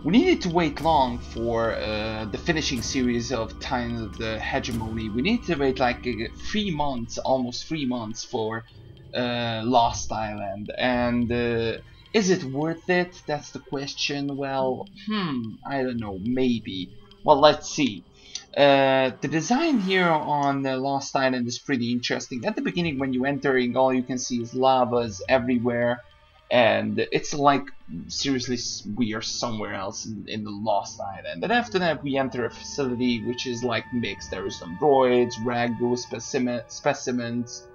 we needed to wait long for the finishing series of Times of the Hegemony. We needed to wait like 3 months, almost 3 months for Lost Island, and is it worth it? That's the question. Well, I don't know, maybe. Well, let's see. The design here on Lost Island is pretty interesting. At the beginning, when you're entering, all you can see is lavas everywhere, and it's like, seriously, we are somewhere else in the Lost Island. And after that, we enter a facility which is like mixed. There is some droids, ragdoll specimens,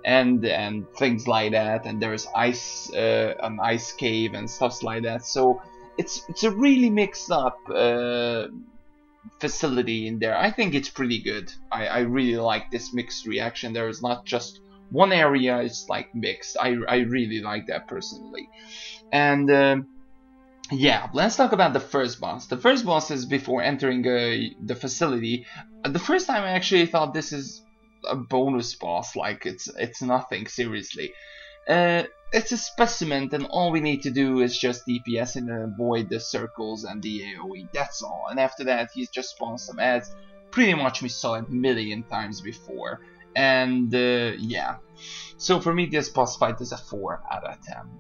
and things like that. And there's ice, an ice cave and stuff like that. So it's a really mixed up facility in there. I think it's pretty good. I really like this mixed reaction. There is not just one area, it's like mixed. I really like that personally. And yeah, let's talk about the first boss. The first boss is before entering the facility. The first time I actually thought this is a bonus boss, like it's nothing, seriously. It's a specimen, and all we need to do is just DPS and avoid the circles and the AoE, that's all. And after that, he's just spawned some ads. Pretty much we saw it a million times before. And yeah, so for me this boss fight is a 4 out of 10.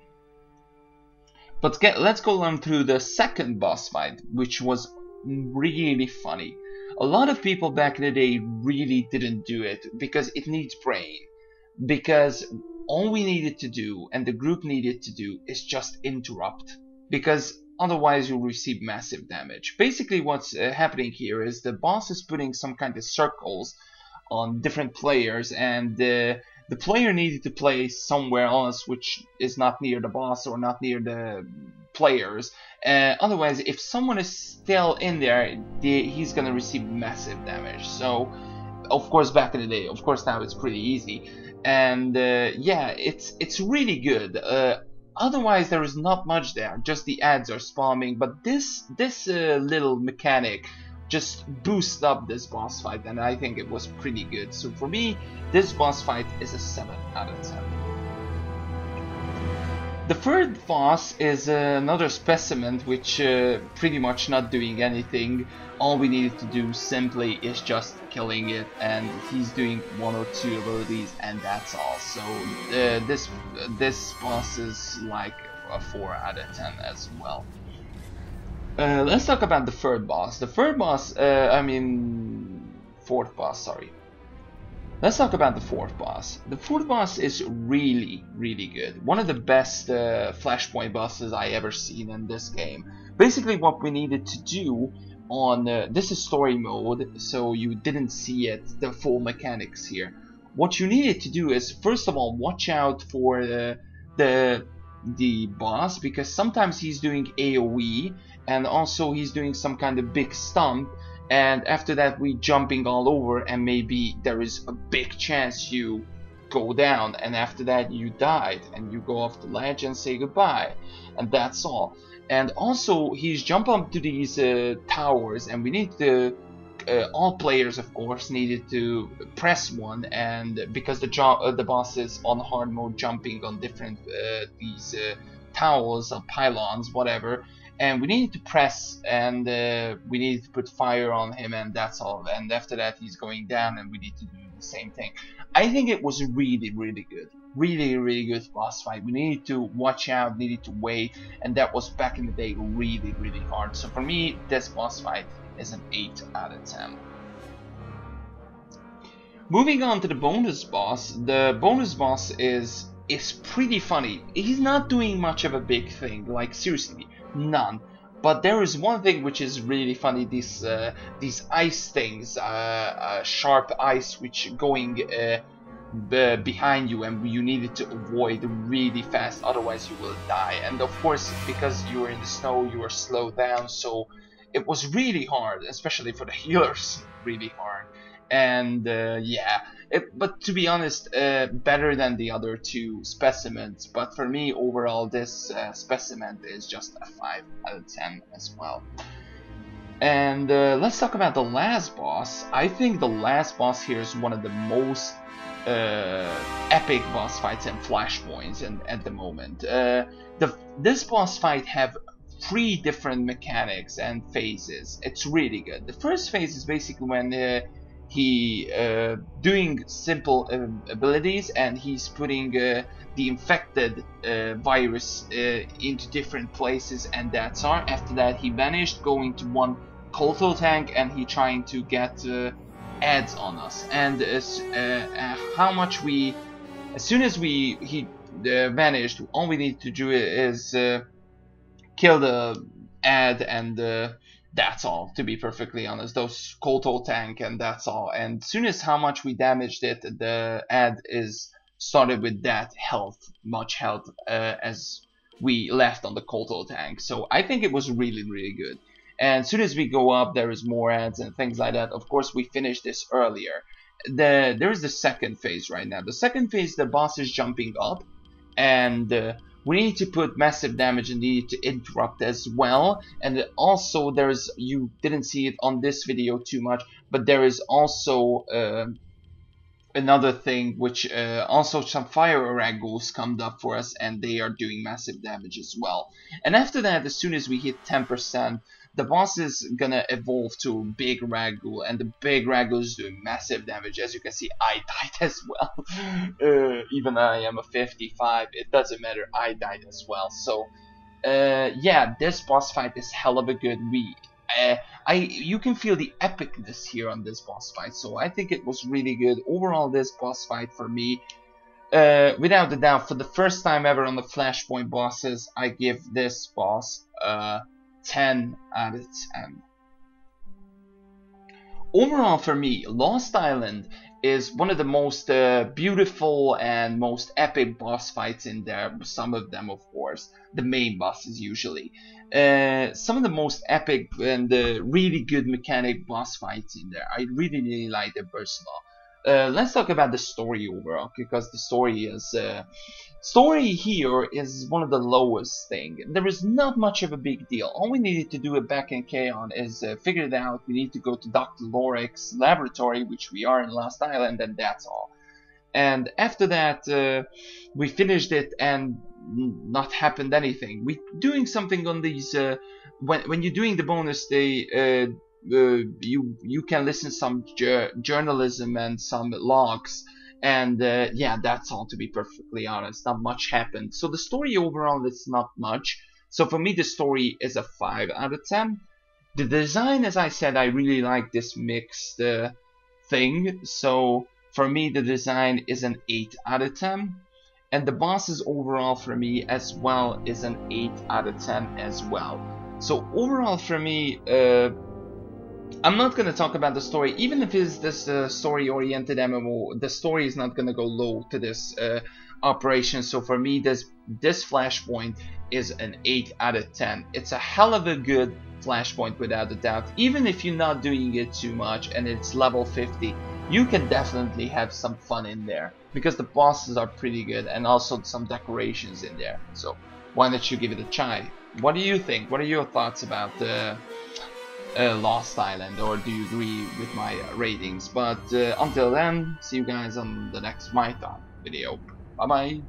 But let's go on through the second boss fight, which was really funny. A lot of people back in the day really didn't do it because it needs brain. Because all we needed to do, and the group needed to do, is just interrupt. Because otherwise you'll receive massive damage. Basically what's happening here is the boss is putting some kind of circles on different players, and the player needed to play somewhere else which is not near the boss or not near the players. Otherwise, if someone is still in there, he's gonna receive massive damage. So of course back in the day, of course now it's pretty easy. And yeah, it's really good. Otherwise there is not much there, just the ads are spamming, but this little mechanic just boost up this boss fight, and I think it was pretty good. So for me, this boss fight is a 7 out of 10. The third boss is another specimen which pretty much not doing anything. All we needed to do simply is just killing it, and he's doing 1 or 2 abilities, and that's all. So this boss is like a 4 out of 10 as well. Let's talk about the third boss. The third boss, fourth boss, sorry. Let's talk about the fourth boss. The fourth boss is really, really good. One of the best Flashpoint bosses I ever seen in this game. Basically what we needed to do on, this is story mode, so you didn't see it, the full mechanics here. What you needed to do is, first of all, watch out for the boss, because sometimes he's doing AoE, and also he's doing some kind of big stump, and after that we jumping all over, and maybe there is a big chance you go down, and after that you died and you go off the ledge and say goodbye, and that's all. And also he's jumping up to these towers, and we need to all players of course needed to press one, and because the boss is on hard mode, jumping on different these towers or pylons, whatever, and we needed to press, and we needed to put fire on him, and that's all. And after that he's going down, and we need to do the same thing. I think it was really, really good, really good boss fight. We needed to watch out, needed to wait, and that was back in the day really, really hard. So for me, this boss fight is an 8 out of 10. Moving on to the bonus boss. The bonus boss is pretty funny. He's not doing much of a big thing, like seriously, none. But there is one thing which is really funny. These ice things, sharp ice, which going behind you, and you needed to avoid really fast, otherwise you will die. And of course, because you are in the snow, you are slowed down, so it was really hard, especially for the healers, really hard. And yeah, but to be honest, better than the other 2 specimens. But for me, overall, this specimen is just a 5 out of 10 as well. And let's talk about the last boss. I think the last boss here is one of the most epic boss fights in Flashpoints and at the moment. This boss fight have 3 different mechanics and phases. It's really good. The first phase is basically when he doing simple abilities, and he's putting the infected virus into different places, and that's all. After that, he vanished, going to one Colto tank, and he trying to get ads on us. And how much we, as soon as he vanished, all we need to do is kill the ad, and that's all, to be perfectly honest. Those Colto tank, and that's all. And as soon as how much we damaged it, the ad is started with that health, much health as we left on the Colto tank. So I think it was really, really good. And as soon as we go up, there is more ads and things like that. Of course, we finished this earlier. There is the second phase right now. The second phase, the boss is jumping up, and we need to put massive damage and need to interrupt as well. And also there's, you didn't see it on this video too much, but there is also another thing, which also some fire Araggos come up for us, and they are doing massive damage as well. And after that, as soon as we hit 10%, the boss is gonna evolve to a big Ragul, and the big Ragul is doing massive damage. As you can see, I died as well. Even I am a 55, it doesn't matter, I died as well. So yeah, this boss fight is hell of a good. You can feel the epicness here on this boss fight, so I think it was really good. Overall, this boss fight for me, without a doubt, for the first time ever on the Flashpoint bosses, I give this boss 10 out of 10. Overall for me, Lost Island is one of the most beautiful and most epic boss fights in there. Some of them, of course, the main bosses usually. Some of the most epic and really good mechanic boss fights in there. I really, really like them personally. Let's talk about the story overall, because the story here is one of the lowest thing. There is not much of a big deal. All we needed to do back in K-On! Is figure it out. We need to go to Dr. Lorik's laboratory, which we are in Lost Island, and that's all. And after that, we finished it, and not happened anything. We doing something on these. When you're doing the bonus day, you can listen some journalism and some logs. And yeah, that's all, to be perfectly honest. Not much happened. So the story overall is not much. So for me, the story is a 5 out of 10. The design, as I said, I really like this mixed thing. So for me, the design is an 8 out of 10. And the bosses overall for me as well is an 8 out of 10 as well. So overall for me, I'm not going to talk about the story. Even if it's this story-oriented MMO, the story is not going to go low to this operation. So for me, this Flashpoint is an 8 out of 10. It's a hell of a good Flashpoint without a doubt. Even if you're not doing it too much and it's level 50, you can definitely have some fun in there, because the bosses are pretty good, and also some decorations in there. So why don't you give it a try? What do you think? What are your thoughts about Lost Island, or do you agree with my ratings? But until then, see you guys on the next My Thought video. Bye bye.